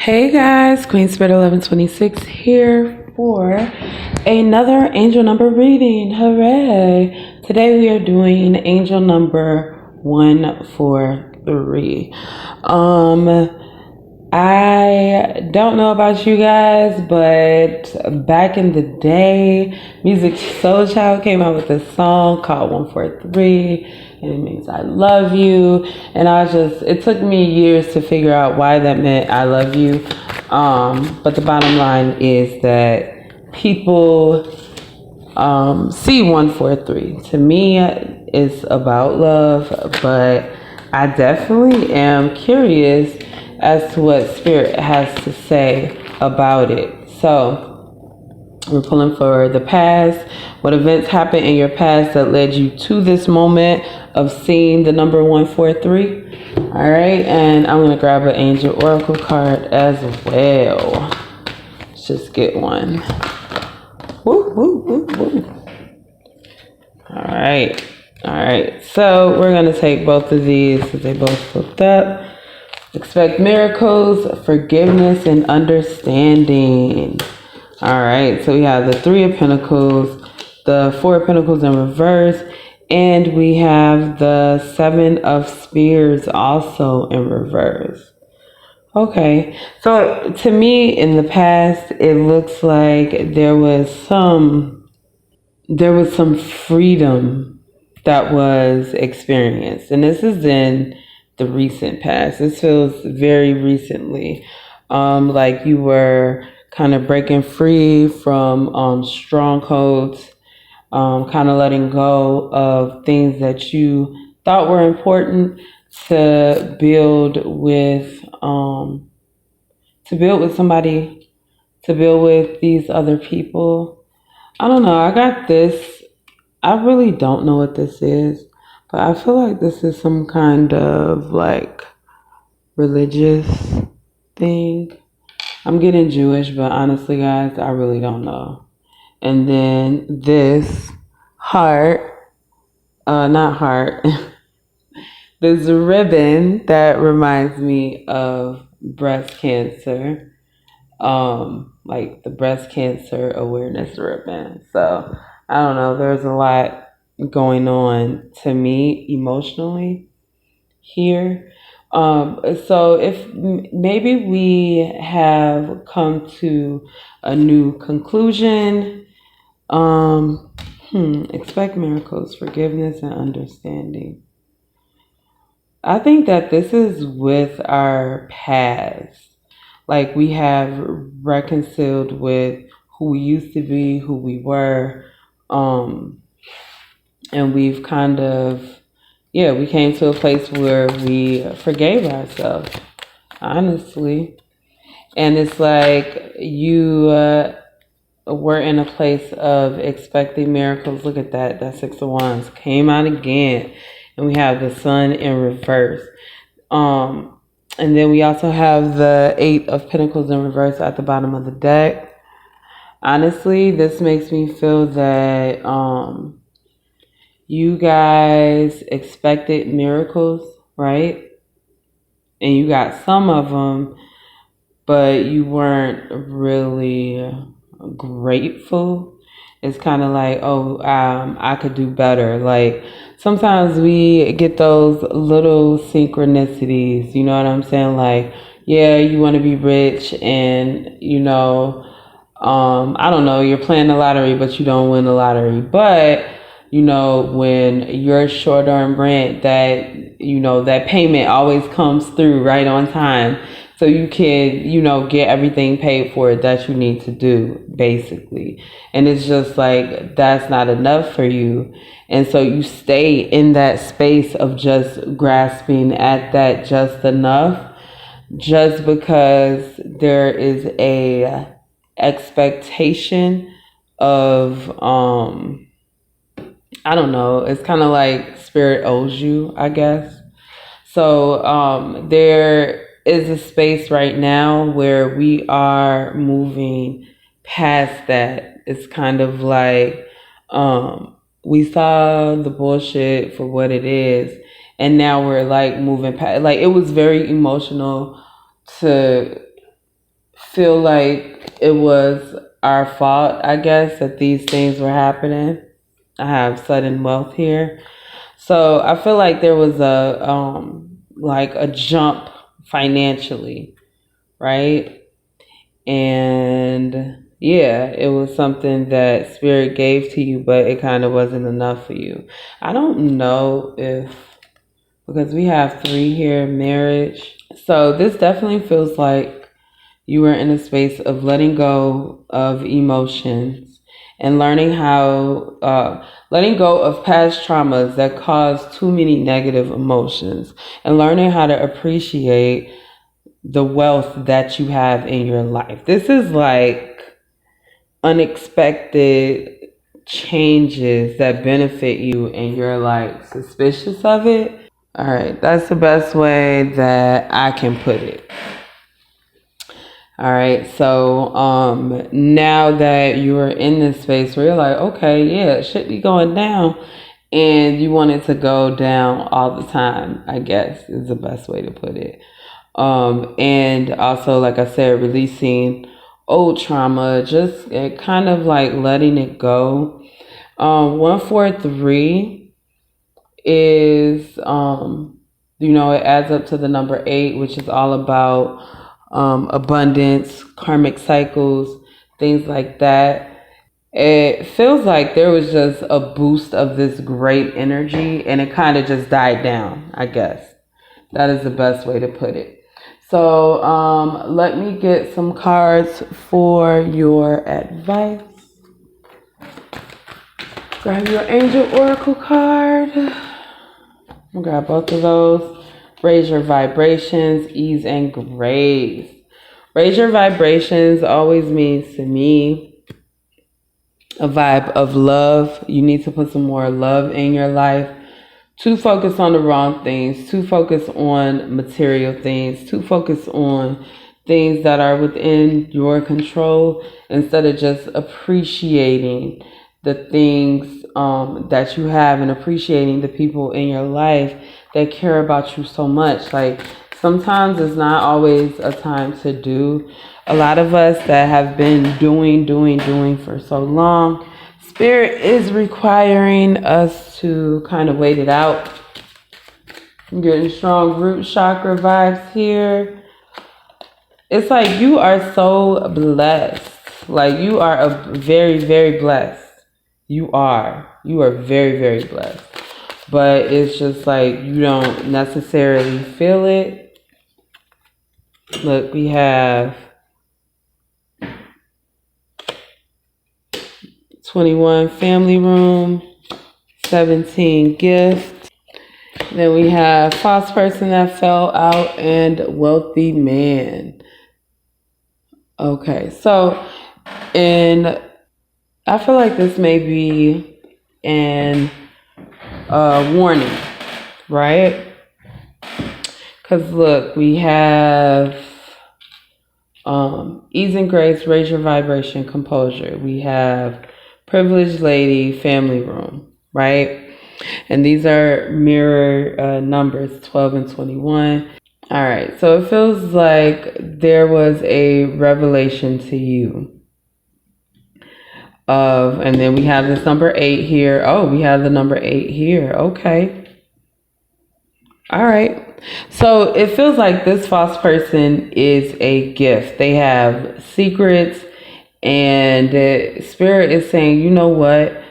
Hey guys, Queen Spirit 1126 here for another angel number reading. Hooray! Today we are doing angel number 143. I don't know about you guys, but back in the day, Music Soul Child came out with this song called 143, and it means I love you. And it took me years to figure out why that meant I love you. But the bottom line is that people see 143. To me, it's about love, but I definitely am curious as to what Spirit has to say about it. So we're pulling for the past. What events happened in your past that led you to this moment of seeing the number 143? All right, and I'm gonna grab an angel oracle card as well. Let's just get one. Woo, woo, woo, woo. All right. So we're gonna take both of these because they both flipped up. Expect miracles, forgiveness, and understanding. All right, so we have the Three of Pentacles, the Four of Pentacles in reverse, and we have the Seven of Spears also in reverse. Okay, so to me in the past, it looks like there was some freedom that was experienced, and this is in the recent past. This feels very recently, like you were kind of breaking free from strongholds, kind of letting go of things that you thought were important to build with somebody, to build with these other people. I don't know. I got this. I really don't know what this is. But I feel like this is some kind of like religious thing. I'm getting Jewish, but honestly, guys, I really don't know. And then this heart, not heart, this ribbon that reminds me of breast cancer, like the breast cancer awareness ribbon. So I don't know. There's a lot going on to me emotionally here. So if maybe we have come to a new conclusion, expect miracles, forgiveness, and understanding. I think that this is with our past. Like we have reconciled with who we used to be, who we were, and we've kind of, we came to a place where we forgave ourselves, honestly. And it's like you were in a place of expecting miracles. Look at that. That Six of Wands came out again. And we have the Sun in reverse. And then we also have the Eight of Pentacles in reverse at the bottom of the deck. Honestly, this makes me feel that you guys expected miracles, right? And you got some of them, but you weren't really grateful. It's kind of like, I could do better. Like sometimes we get those little synchronicities, you know what I'm saying? Like, yeah, you want to be rich and, I don't know, you're playing the lottery, but you don't win the lottery. But when you're short on rent, that, that payment always comes through right on time. So you can, get everything paid for that you need to do, basically. And it's just like, that's not enough for you. And so you stay in that space of just grasping at that just enough, just because there is a expectation of, I don't know. It's kind of like Spirit owes you, I guess. So there is a space right now where we are moving past that. It's kind of like we saw the bullshit for what it is, and now we're like moving past. Like it was very emotional to feel like it was our fault, I guess, that these things were happening. I have sudden wealth here. So I feel like there was a jump financially, right? And yeah, it was something that spirit gave to you, but it kind of wasn't enough for you. I don't know if, because we have 3 here, marriage. So this definitely feels like you were in a space of letting go of emotions and letting go of past traumas that caused too many negative emotions, and learning how to appreciate the wealth that you have in your life. This is like unexpected changes that benefit you, and you're like suspicious of it. All right, that's the best way that I can put it. All right, so now that you are in this space where you're like, okay, yeah, it should be going down, and you want it to go down all the time, I guess is the best way to put it. And also, like I said, releasing old trauma, just kind of like letting it go. 143 is, it adds up to the number 8, which is all about abundance, karmic cycles, things like that. It feels like there was just a boost of this great energy, and it kind of just died down, I guess. That is the best way to put it. So let me get some cards for your advice. Grab your angel oracle card. I'll grab both of those. Raise your vibrations, ease and grace. Raise your vibrations always means to me a vibe of love. You need to put some more love in your life. Too focused on the wrong things, too focused on material things, too focused on things that are within your control, instead of just appreciating the things that you have, and appreciating the people in your life that care about you so much. Like, sometimes it's not always a time to do. A lot of us that have been doing for so long, Spirit is requiring us to kind of wait it out. I'm getting strong root chakra vibes here. It's like you are so blessed. Like, you are very, very blessed. You are very, very blessed. But it's just like you don't necessarily feel it. Look, we have 21 family room, 17 gift. Then we have false person that fell out and wealthy man. Okay, so I feel like this may be an warning, right? Because look, we have ease and grace, raise your vibration, composure. We have privileged lady, family room, right? And these are mirror numbers, 12 and 21. All right, so it feels like there was a revelation to you and then we have this number 8 here. Oh, we have the number 8 here. Okay. All right. So it feels like this false person is a gift. They have secrets, and the Spirit is saying, you know what?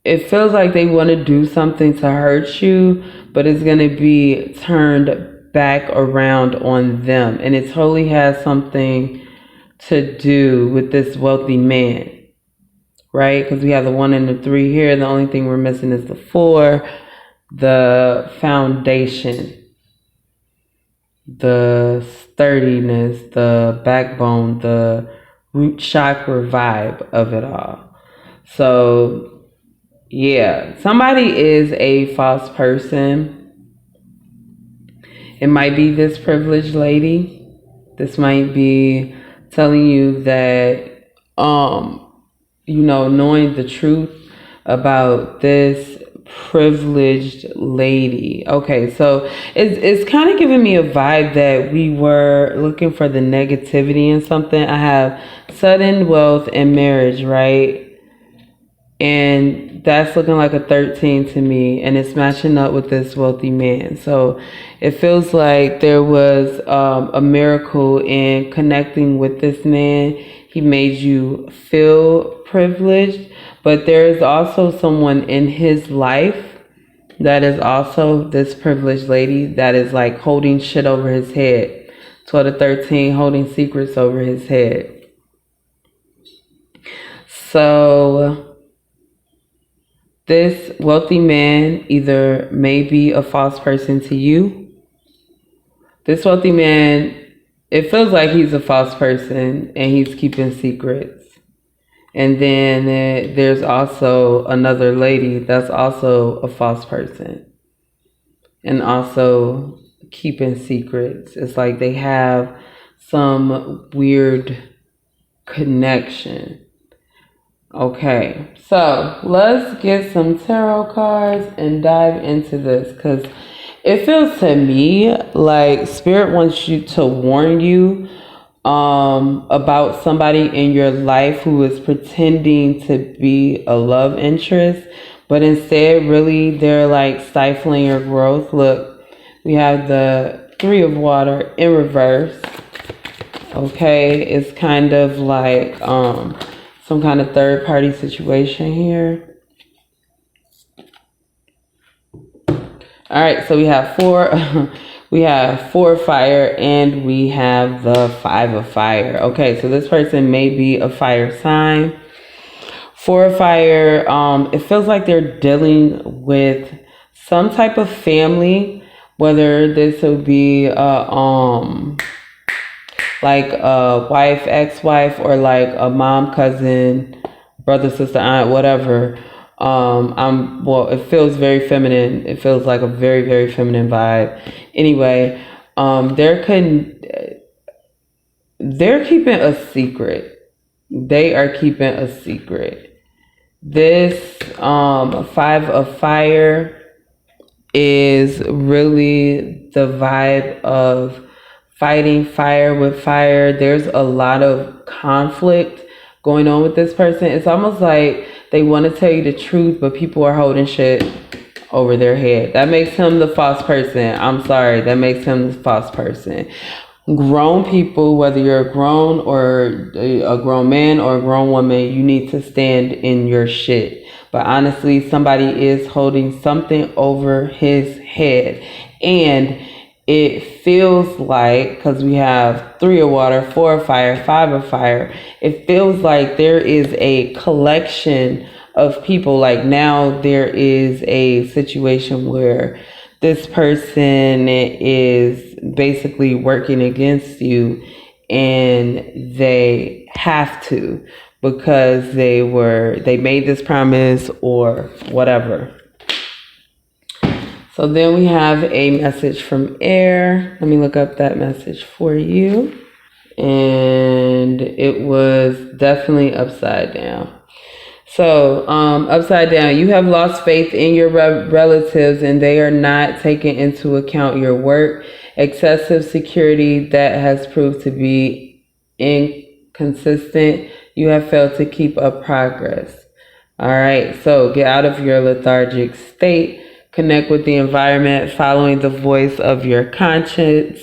It feels like they want to do something to hurt you, but it's going to be turned back around on them. And it totally has something to do with this wealthy man, right? Because we have the 1 and the 3 here. The only thing we're missing is the 4, the foundation, the sturdiness, the backbone, the root chakra vibe of it all. So yeah, somebody is a false person. It might be this privileged lady. This might be telling you that, knowing the truth about this privileged lady. Okay, so it's kind of giving me a vibe that we were looking for the negativity in something. I have sudden wealth and marriage, right? And that's looking like a 13 to me, and it's matching up with this wealthy man. So it feels like there was a miracle in connecting with this man. He made you feel privileged, but there is also someone in his life that is also this privileged lady that is like holding shit over his head. 12 to 13, holding secrets over his head. So this wealthy man either may be a false person to you. This wealthy man, it feels like he's a false person and he's keeping secrets. And then there's also another lady that's also a false person and also keeping secrets. It's like they have some weird connection. Okay, so let's get some tarot cards and dive into this, because it feels to me like Spirit wants you to warn you about somebody in your life who is pretending to be a love interest, but instead really they're like stifling your growth. Look, we have the Three of Water in reverse. Okay, it's kind of like some kind of third party situation here. All right, so we have four of fire, and we have the Five of Fire. Okay, so this person may be a fire sign. Four of fire, it feels like they're dealing with some type of family, whether this would be like a wife, ex-wife, or like a mom, cousin, brother, sister, aunt, whatever. Well, it feels very feminine. It feels like a very, very feminine vibe. Anyway, they're keeping a secret. They are keeping a secret. This Five of Fire is really the vibe of fighting fire with fire. There's a lot of conflict going on with this person. It's almost like they want to tell you the truth, but people are holding shit over their head. That makes him the false person. I'm sorry. That makes him the false person. Grown people, whether you're a grown or a grown man or a grown woman, you need to stand in your shit. But honestly, somebody is holding something over his head. And it feels like, because we have Three of Water, Four of Fire, Five of Fire, it feels like there is a collection of people. Like now there is a situation where this person is basically working against you, and they have to, because they made this promise or whatever. So then we have a message from air. Let me look up that message for you. And it was definitely upside down. So upside down, you have lost faith in your relatives, and they are not taking into account your work. Excessive security that has proved to be inconsistent. You have failed to keep up progress. All right, so get out of your lethargic state. Connect with the environment, following the voice of your conscience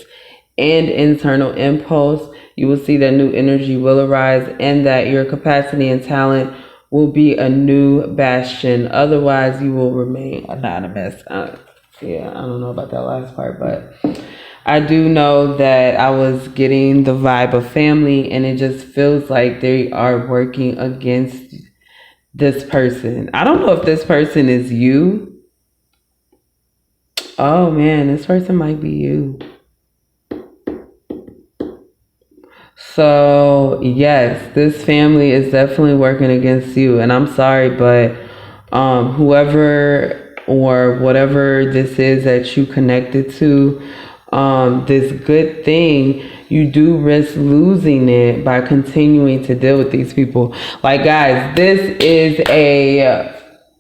and internal impulse. You will see that new energy will arise, and that your capacity and talent will be a new bastion. Otherwise, you will remain anonymous. I don't know about that last part, but I do know that I was getting the vibe of family, and it just feels like they are working against this person. I don't know if this person is you. Oh man, this person might be you. So yes, this family is definitely working against you, and I'm sorry, but whoever or whatever this is that you connected to, this good thing, you do risk losing it by continuing to deal with these people. Like guys, this is a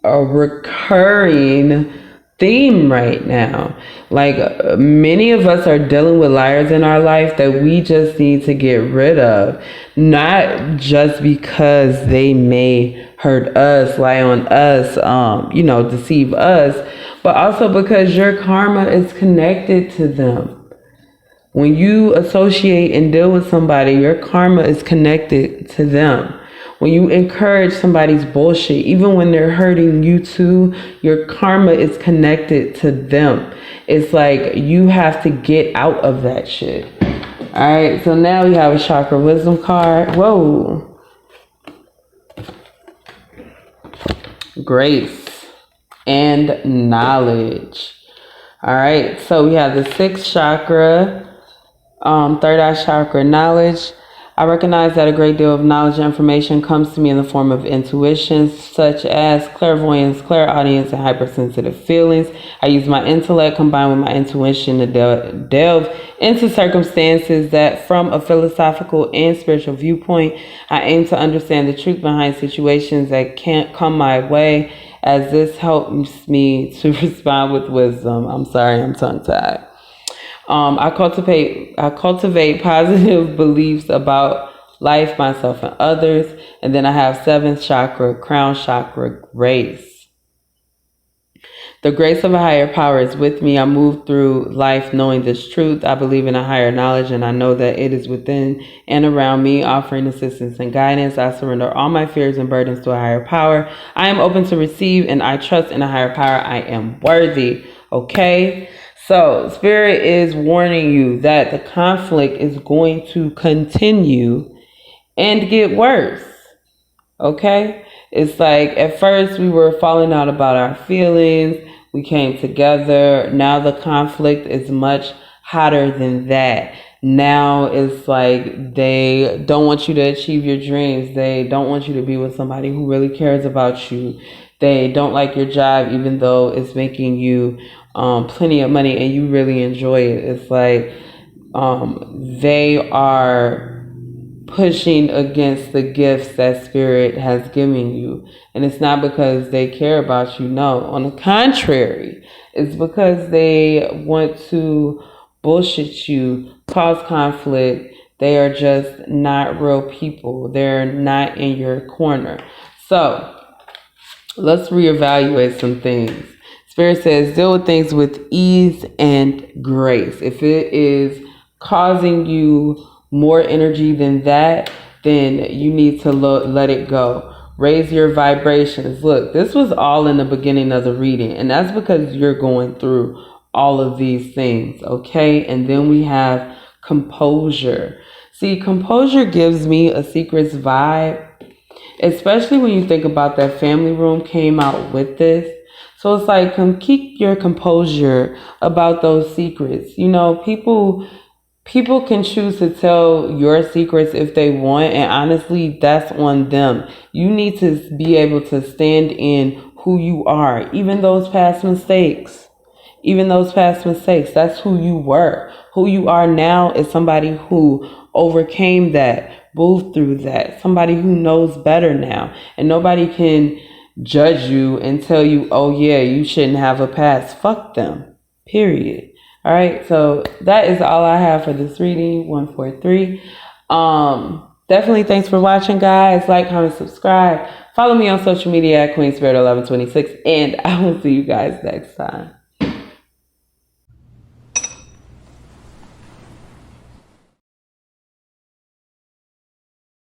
a recurring theme right now. Like many of us are dealing with liars in our life that we just need to get rid of. Not just because they may hurt us, lie on us, deceive us, but also because your karma is connected to them. When you associate and deal with somebody, your karma is connected to them. When you encourage somebody's bullshit, even when they're hurting you too, your karma is connected to them. It's like you have to get out of that shit. All right, so now we have a Chakra Wisdom card. Whoa. Grace and knowledge. All right, so we have the sixth chakra. Third eye chakra, knowledge. I recognize that a great deal of knowledge and information comes to me in the form of intuition, such as clairvoyance, clairaudience, and hypersensitive feelings. I use my intellect combined with my intuition to delve into circumstances that, from a philosophical and spiritual viewpoint, I aim to understand the truth behind situations that can't come my way, as this helps me to respond with wisdom. I'm sorry, I'm tongue-tied. I cultivate positive beliefs about life, myself, and others. And then I have seventh chakra, crown chakra, grace. The grace of a higher power is with me. I move through life knowing this truth. I believe in a higher knowledge, and I know that it is within and around me, offering assistance and guidance. I surrender all my fears and burdens to a higher power. I am open to receive, and I trust in a higher power. I am worthy. Okay? So, Spirit is warning you that the conflict is going to continue and get worse. Okay? It's like at first we were falling out about our feelings. We came together. Now the conflict is much hotter than that. Now it's like they don't want you to achieve your dreams. They don't want you to be with somebody who really cares about you. They don't like your job, even though it's making you plenty of money and you really enjoy it. It's like they are pushing against the gifts that Spirit has given you. And it's not because they care about you. No, on the contrary, it's because they want to bullshit you, cause conflict. They are just not real people. They're not in your corner. So let's reevaluate some things. Spirit says deal with things with ease and grace. If it is causing you more energy than that, then you need to let it go. Raise your vibrations. Look, this was all in the beginning of the reading, and that's because you're going through all of these things, okay? And then we have composure. See, composure gives me a secrets vibe, especially when you think about that family room came out with this. So it's like, keep your composure about those secrets. You know, people can choose to tell your secrets if they want, and honestly, that's on them. You need to be able to stand in who you are, even those past mistakes. That's who you were. Who you are now is somebody who overcame that, moved through that, somebody who knows better now. And nobody can judge you and tell you, oh yeah, you shouldn't have a past. Fuck them. Period. All right, so that is all I have for this reading, 143. Definitely thanks for watching, guys. Like, comment, subscribe. Follow me on social media at QueenSpirit1126, and I will see you guys next time.